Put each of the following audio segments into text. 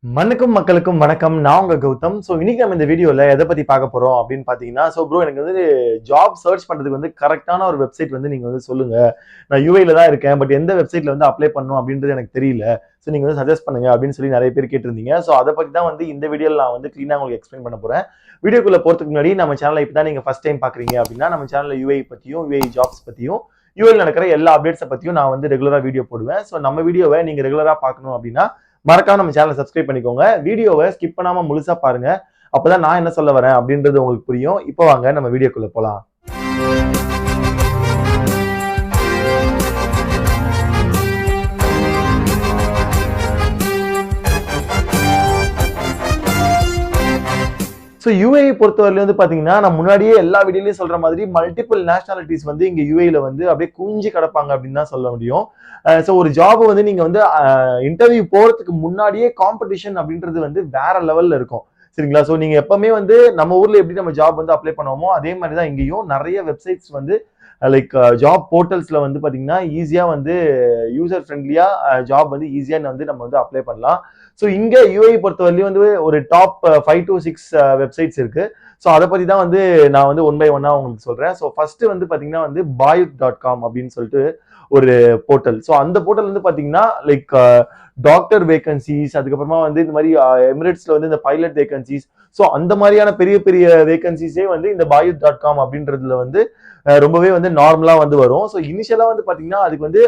மண்ணுக்கும் மக்களுக்கும் வணக்கம். நான் உங்க கௌதம். ஸோ இன்னைக்கு நம்ம இந்த வீடியோல எதை பத்தி பார்க்க போறோம் அப்படின்னு பார்த்தீங்கன்னா, ப்ரோ எனக்கு வந்து ஜாப் சர்ச் பண்றதுக்கு வந்து கரெக்டான ஒரு வெப்சைட் வந்து நீங்க வந்து சொல்லுங்க. நான் யுஏல தான் இருக்கேன். பட் எந்த வெப்சைட்ல வந்து அப்ளை பண்ணணும் அப்படின்றது எனக்கு தெரியல. ஸோ நீங்க வந்து சஜஸ்ட் பண்ணுங்க அப்படின்னு சொல்லி நிறைய பேர் கேட்டிருந்தீங்க. ஸோ அதை பத்தி தான் வந்து இந்த வீடியோல நான் வந்து கிளீனா உங்களுக்கு எக்ஸ்பிளைன் பண்ண போறேன். வீடியோக்குள்ள போறதுக்கு முன்னாடி நம்ம சேனலை இப்போ தான் நீங்க ஃபர்ஸ்ட் டைம் பாக்குறீங்க அப்படின்னா நம்ம சேனல்ல யுஏ பத்தியும் யுஏ ஜாப்ஸ் பத்தியும் யுஏல நடக்கிற எல்லா அப்டேட்ஸை பத்தியும் நான் வந்து ரெகுலரா வீடியோ போடுவேன். ஸோ நம்ம வீடியோவை நீங்க ரெகுலரா பார்க்கணும் அப்படின்னா மறக்காம நம்ம சேனலை சப்ஸ்கிரைப் பண்ணிக்கோங்க. வீடியோவை ஸ்கிப் பண்ணாம முழுசா பாருங்க. அப்பதான் நான் என்ன சொல்ல வரேன் அப்படின்றது உங்களுக்கு புரியும். இப்போ வாங்க நம்ம வீடியோக்குள்ள போலாம். ஸோ யுஏஇ பொறுத்தவரையில வந்து பாத்தீங்கன்னா நான் முன்னாடியே எல்லா வீடியோலயும் சொல்ற மாதிரி மல்டிபிள் நேஷனாலிட்டிஸ் வந்து இங்க யுஏஇல வந்து அப்படியே குஞ்சு கிடப்பாங்க அப்படின்னு தான் சொல்ல முடியும். ஸோ ஒரு ஜாப் வந்து நீங்க வந்து இன்டர்வியூ போறதுக்கு முன்னாடியே காம்படிஷன் அப்படின்றது வந்து வேற லெவல்ல இருக்கும். சரிங்களா? ஸோ நீங்க எப்பவுமே வந்து நம்ம ஊர்ல எப்படி நம்ம ஜாப் வந்து அப்ளை பண்ணுவோமோ அதே மாதிரி தான் இங்கேயும் நிறைய வெப்சைட்ஸ் வந்து லைக் ஜாப் போர்ட்டல்ஸ்ல வந்து பாத்தீங்கன்னா ஈஸியா வந்து யூசர் ஃப்ரெண்ட்லியா ஜாப் வந்து ஈஸியா வந்து நம்ம வந்து அப்ளை பண்ணலாம். ஸோ இங்க யுஏஇ பொறுத்தவரையிலும் வந்து ஒரு டாப் 5 to 6 வெப்சைட்ஸ் இருக்கு. ஸோ அதை பத்தி தான் வந்து நான் வந்து ஒன் பை ஒன்னா உங்களுக்கு சொல்றேன். ஸோ ஃபர்ஸ்ட் வந்து பாத்தீங்கன்னா வந்து bayut.com அப்படின்னு சொல்லிட்டு ஒரு போர்ட்டல். ஸோ அந்த போர்ட்டல் வந்து பாத்தீங்கன்னா லைக் டாக்டர் வேகன்சிஸ், அதுக்கப்புறமா வந்து இந்த மாதிரி எமிரேட்ஸ்ல வந்து இந்த பைலட் வேகன்சிஸ், ஸோ அந்த மாதிரியான பெரிய பெரிய வேகன்சிஸே வந்து இந்த bayut.com அப்படின்றதுல வந்து ரொம்பவே வந்து நார்மலா வந்து வரும். ஸோ இனிஷியலா வந்து பாத்தீங்கன்னா அதுக்கு வந்து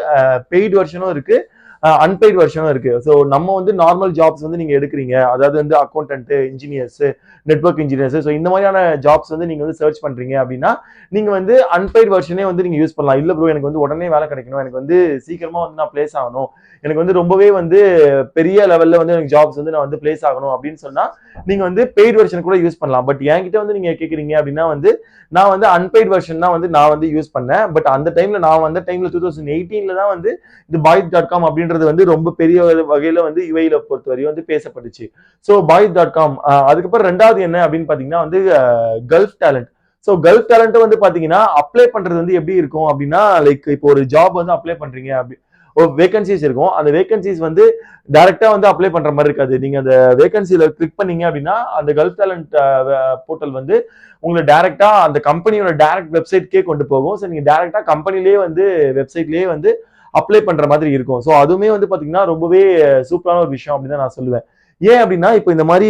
பெய்டு வெர்ஷனும் இருக்கு, அன்பெய்ட் வெர்ஷனும் இருக்கு. ஸோ நம்ம வந்து நார்மல் ஜாப்ஸ் வந்து நீங்க எடுக்கிறீங்க, அதாவது வந்து accountant, engineers, network engineers, so இந்த மாதிரியான ஜாப்ஸ் வந்து நீங்க வந்து சர்ச் பண்றீங்க அப்படின்னா நீங்க வந்து அன்பெய்ட் வெர்ஷனே வந்து நீங்க யூஸ் பண்ணலாம். இல்ல ப்ரோ எனக்கு வந்து உடனே வேலை கிடைக்கணும், எனக்கு வந்து சீக்கிரமா வந்து நான் பிளேஸ் ஆகணும், எனக்கு வந்து ரொம்பவே வந்து பெரிய லெவல்ல வந்து எனக்கு ஜாப்ஸ் வந்து நான் வந்து பிளேஸ் ஆகணும் அப்படின்னு சொன்னா நீங்க வந்து பெய்ட் வெர்ஷன் கூட யூஸ் பண்ணலாம். பட் என்கிட்ட வந்து நீங்க கேக்குறீங்க அப்படின்னா வந்து நான் வந்து அன்பெய்ட் வெர்ஷன் தான் வந்து நான் வந்து யூஸ் பண்ணேன். பட் அந்த டைம்ல நான் வந்த டைம்ல 2018ல தான் வந்து இந்த bayut.com அப்படின்றது வந்து ரொம்ப பெரிய வகையில வந்து யுஏஇல பொறுத்தவரையும் வந்து பேசப்பட்டுச்சு. ஸோ bayut.com அதுக்கப்புறம் ரெண்டாவது என்ன அப்படின்னு பாத்தீங்கன்னா வந்து gulf talent. So gulf talent வந்து பாத்தீங்கன்னா அப்ளை பண்றது வந்து எப்படி இருக்கும் அப்படின்னா லைக் இப்போ ஒரு ஜாப் வந்து அப்ளை பண்றீங்க அப்படி வேகன்சிஸ் இருக்கும். அந்த வேகன்சிஸ் வந்து டைரக்டா வந்து அப்ளை பண்ற மாதிரி இருக்காது. நீங்க அந்த வேகன்சில கிளிக் பண்ணீங்க அப்படின்னா அந்த கல்ஃப் டேலண்ட் போர்ட்டல் வந்து உங்களை டைரக்டா அந்த கம்பெனியோட டைரக்ட் வெப்சைட்கே கொண்டு போகும். ஸோ நீங்க டைரக்டா கம்பெனிலேயே வந்து வெப்சைட்லயே வந்து அப்ளை பண்ற மாதிரி இருக்கும். ஸோ அதுவுமே வந்து பாத்தீங்கன்னா ரொம்பவே சூப்பரான ஒரு விஷயம் அப்படின்னு தான் நான் சொல்லுவேன். ஏன் அப்படின்னா இப்போ இந்த மாதிரி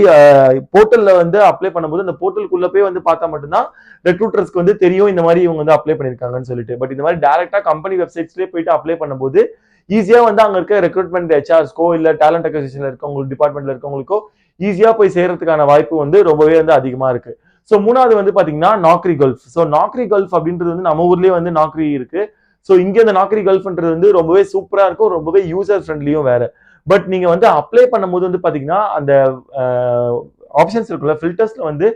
போர்ட்டல்ல வந்து அப்ளை பண்ணும்போது அந்த போர்ட்டலுக்குள்ள போய் வந்து பார்த்தா மட்டும்தான் ரெக்ரூட்டர்ஸ்க்கு வந்து தெரியும் இந்த மாதிரி இவங்க வந்து அப்ளை பண்ணிருக்காங்கன்னு சொல்லிட்டு. பட் இந்த மாதிரி டைரக்டா கம்பெனி வெப்சைட்ஸ்லேயே போயிட்டு அப்ளை பண்ணும்போது ஈஸியா வந்து அங்க இருக்க ரெக்ரூட்மெண்ட் ஹெச்ஆர்ஸ்க்கோ இல்ல டேலண்ட் அக்விசிஷன்ல இருக்கவங்க டிபார்ட்மெண்ட்ல இருக்கவங்களுக்கோ ஈஸியா போய் சேர்றதுக்கான வாய்ப்பு வந்து ரொம்பவே வந்து அதிகமா இருக்கு. ஸோ மூணாவது வந்து பாத்தீங்கன்னா Naukri gulf. So Naukri gulf அப்படின்றது வந்து நம்ம ஊர்லயே வந்து நாக்ரி இருக்கு. ஸோ இங்க இந்த நாக்ரி கல்ஃப்ன்றது வந்து ரொம்பவே சூப்பரா இருக்கும், ரொம்பவே யூசர் ஃப்ரெண்ட்லியும் வேற. பட் நீங்க வந்து அப்ளை பண்ணும்போது வந்து பாத்தீங்கன்னா அந்த ஆப்ஷன்ஸ் இருக்குல்ல, ஃபில்டர்ஸ்ல வந்து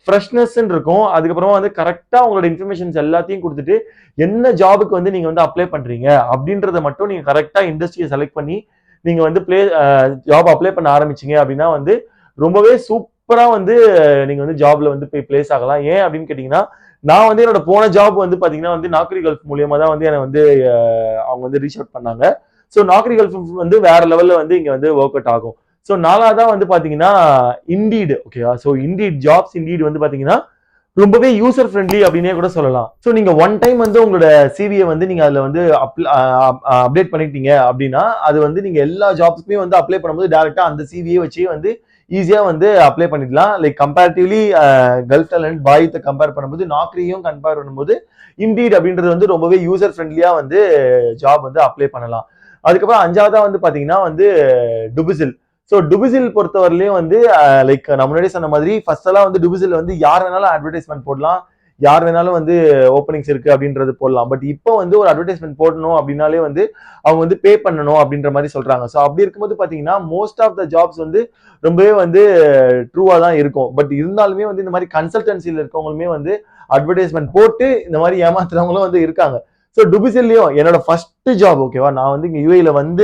ஃப்ரெஷ்னஸ் இருக்கும். அதுக்கப்புறமா வந்து கரெக்டா உங்களோட இன்ஃபர்மேஷன்ஸ் எல்லாத்தையும் கொடுத்துட்டு என்ன ஜாபுக்கு வந்து நீங்க வந்து அப்ளை பண்றீங்க அப்படின்றத மட்டும் நீங்க கரெக்டா இண்டஸ்ட்ரியை செலக்ட் பண்ணி நீங்க வந்து ஜாப் அப்ளை பண்ண ஆரம்பிச்சீங்க அப்படின்னா வந்து ரொம்பவே சூப்பரா வந்து நீங்க வந்து ஜாப்ல வந்து போய் பிளேஸ் ஆகலாம். ஏன் அப்படின்னு கேட்டீங்கன்னா நான் வந்து என்னோட போன ஜாப் வந்து பாத்தீங்கன்னா வந்து நாக்ரி கல்ஃப் மூலியமா தான் வந்து எனக்கு வந்து அவங்க வந்து ரீச் அவுட் பண்ணாங்க. ஸோ நாக்ரி கல்ஃப் வந்து வேற லெவல்ல வந்து இங்க வந்து ஒர்க் அவுட் ஆகும். ஸோ நாலாவதான் வந்து பாத்தீங்கன்னா இண்டீட். ஓகேவா? ஸோ இண்டீட் ஜாப்ஸ் இண்டீட் வந்து பாத்தீங்கன்னா ரொம்பவே யூசர் ஃப்ரெண்ட்லி அப்படின்னே கூட சொல்லலாம். ஸோ நீங்க ஒன் டைம் வந்து உங்களோட சிவியை வந்து நீங்க அதுல வந்து அப்டேட் பண்ணிட்டீங்க அப்படின்னா அது வந்து நீங்க எல்லா ஜாப்ஸ்க்குமே வந்து அப்ளை பண்ணும்போது டேரக்டா அந்த சிவியை வச்சே வந்து ஈஸியா வந்து அப்ளை பண்ணிடலாம். லைக் கம்பேரிட்டிவ்லி கல்ஃப் டேலண்ட் பாய்த்தை கம்பேர் பண்ணும்போது நாக்ரியும் கம்பேர் பண்ணும்போது இண்டீட் அப்படின்றது வந்து ரொம்பவே யூசர் ஃப்ரெண்ட்லியா வந்து ஜாப் வந்து அப்ளை பண்ணலாம். அதுக்கப்புறம் அஞ்சாவதா வந்து பாத்தீங்கன்னா வந்து டுபிசில். ஸோ டுபிசில் பொறுத்தவரையிலையும் வந்து லைக் நான் முன்னாடி சொன்ன மாதிரி ஃபர்ஸ்ட் எல்லாம் வந்து டுபிசில் வந்து யார் வேணாலும் அட்வர்டைஸ்மெண்ட் போடலாம், யார் வேணாலும் வந்து ஓப்பனிங்ஸ் இருக்கு அப்படின்றது போடலாம். பட் இப்போ வந்து ஒரு அட்வர்டைஸ்மெண்ட் போடணும் அப்படின்னாலே வந்து அவங்க வந்து பே பண்ணணும் அப்படின்ற மாதிரி சொல்றாங்க. ஸோ அப்படி இருக்கும்போது பாத்தீங்கன்னா மோஸ்ட் ஆஃப் த ஜாப்ஸ் வந்து ரொம்பவே வந்து ட்ரூவா தான் இருக்கும். பட் இருந்தாலுமே வந்து இந்த மாதிரி கன்சல்டன்சில இருக்கவங்களுமே வந்து அட்வர்டைஸ்மெண்ட் போட்டு இந்த மாதிரி ஏமாத்துறவங்களும் வந்து இருக்காங்க. ஸோ டுபிசில்லையும் என்னோட ஃபர்ஸ்ட் ஜாப், ஓகேவா, நான் வந்து இங்க யூஏல வந்து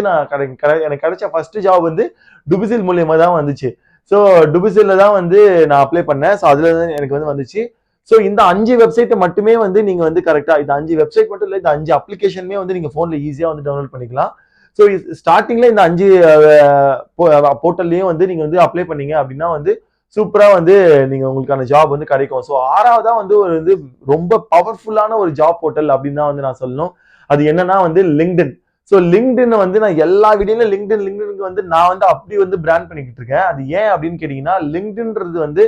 எனக்கு கிடைச்ச ஃபர்ஸ்ட் ஜாப் வந்து டுபிசில் மூலியமா தான் வந்துச்சு. ஸோ டுபிசில்ல தான் வந்து நான் அப்ளை பண்ணேன். ஸோ அதுல எனக்கு வந்து வந்துச்சு. ஸோ இந்த 5 வெப்சைட் மட்டுமே வந்து நீங்க வந்து கரெக்டா இந்த 5 வெப்சைட் மட்டும் இல்லை, இந்த 5 அப்ளிகேஷனுமே வந்து நீங்க போன்ல ஈஸியா வந்து டவுன்லோட் பண்ணிக்கலாம். ஸோ ஸ்டார்டிங்ல இந்த 5 போர்ட்டல்லையும் வந்து நீங்க வந்து அப்ளை பண்ணீங்க அப்படின்னா வந்து சூப்பரா வந்து நீங்க உங்களுக்கான ஜாப் வந்து கிடைக்கும். ஸோ 6வதா வந்து ஒரு வந்து ரொம்ப பவர்ஃபுல்லான ஒரு ஜாப் போர்ட்டல் அப்படின்னு தான் வந்து நான் சொல்லணும். அது என்னன்னா வந்து லிங்க்டின். ஸோ லிங்க்டின் வந்து நான் எல்லா வீடியோல லிங்க்டினுக்கு வந்து நான் வந்து அப்படி வந்து பிராண்ட் பண்ணிக்கிட்டு இருக்கேன். அது ஏன் அப்படின்னு கேட்டீங்கன்னா லிங்க்டின்றது வந்து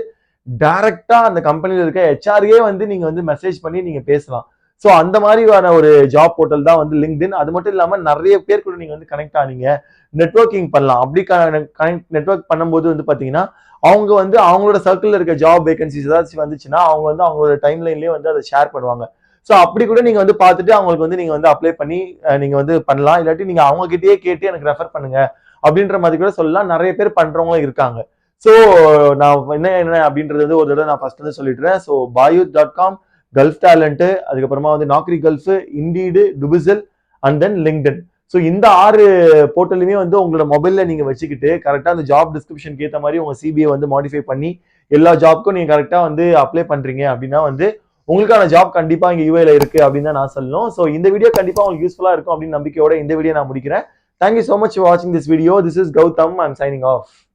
டைரக்டா அந்த கம்பெனில இருக்க ஹெச்ஆர்ஏ வந்து நீங்க வந்து மெசேஜ் பண்ணி நீங்க பேசலாம். ஸோ அந்த மாதிரியான ஒரு ஜாப் போர்ட்டல் தான் வந்து லிங்க்டின். அது மட்டும் இல்லாம நிறைய பேர் கூட நீங்க வந்து கனெக்ட் ஆனீங்க, நெட்வொர்க்கிங் பண்ணலாம். அப்படி நெட்வொர்க் பண்ணும்போது வந்து பாத்தீங்கன்னா அவங்க வந்து அவங்களோட சர்க்கிள்ல இருக்க ஜாப் வேகன்சிஸ் ஏதாச்சும் வந்துச்சுன்னா அவங்க வந்து அவங்களோட டைம் லைன்லயே வந்து அதை ஷேர் பண்ணுவாங்க. ஸோ அப்படி கூட நீங்க வந்து பார்த்துட்டு அவங்களுக்கு வந்து நீங்க வந்து அப்ளை பண்ணி நீங்க வந்து பண்ணலாம். இல்லாட்டி நீங்க அவங்க கிட்டயே கேட்டு எனக்கு ரெஃபர் பண்ணுங்க அப்படின்ற மாதிரி கூட சொல்லலாம். நிறைய பேர் பண்றவங்களும் இருக்காங்க. ஸோ நான் என்ன அப்படின்றது வந்து ஒரு தடவை நான் ஃபர்ஸ்ட் வந்து சொல்லிடுறேன். ஸோ bayut.com, கல்ஃப் டேலண்ட், அதுக்கப்புறமா வந்து Naukri Gulf, Indeed, Dubizzle and then LinkedIn. So இந்த 6 போர்ட்டலுமே வந்து உங்களோட மொபைல்ல நீங்க வச்சுக்கிட்டு கரெக்டா அந்த ஜாப் டிஸ்கிரிப்ஷனுக்கு ஏற்ற மாதிரி உங்க சிபிஐ வந்து மாடிஃபை பண்ணி எல்லா ஜாப்க்கும் நீங்க கரெக்டா வந்து அப்ளை பண்றீங்க அப்படின்னா வந்து உங்களுக்கான ஜாப் கண்டிப்பா இங்க யூஏல இருக்கு அப்படின்னு தான் நான் சொல்லணும். ஸோ இந்த வீடியோ கண்டிப்பா உங்களுக்கு யூஸ்ஃபுல்லா இருக்கும் அப்படின்னு நம்பிக்கையோட இந்த வீடியோ நான் முடிக்கிறேன். Thank you so much for watching this video. This is Gautam. I'm signing off.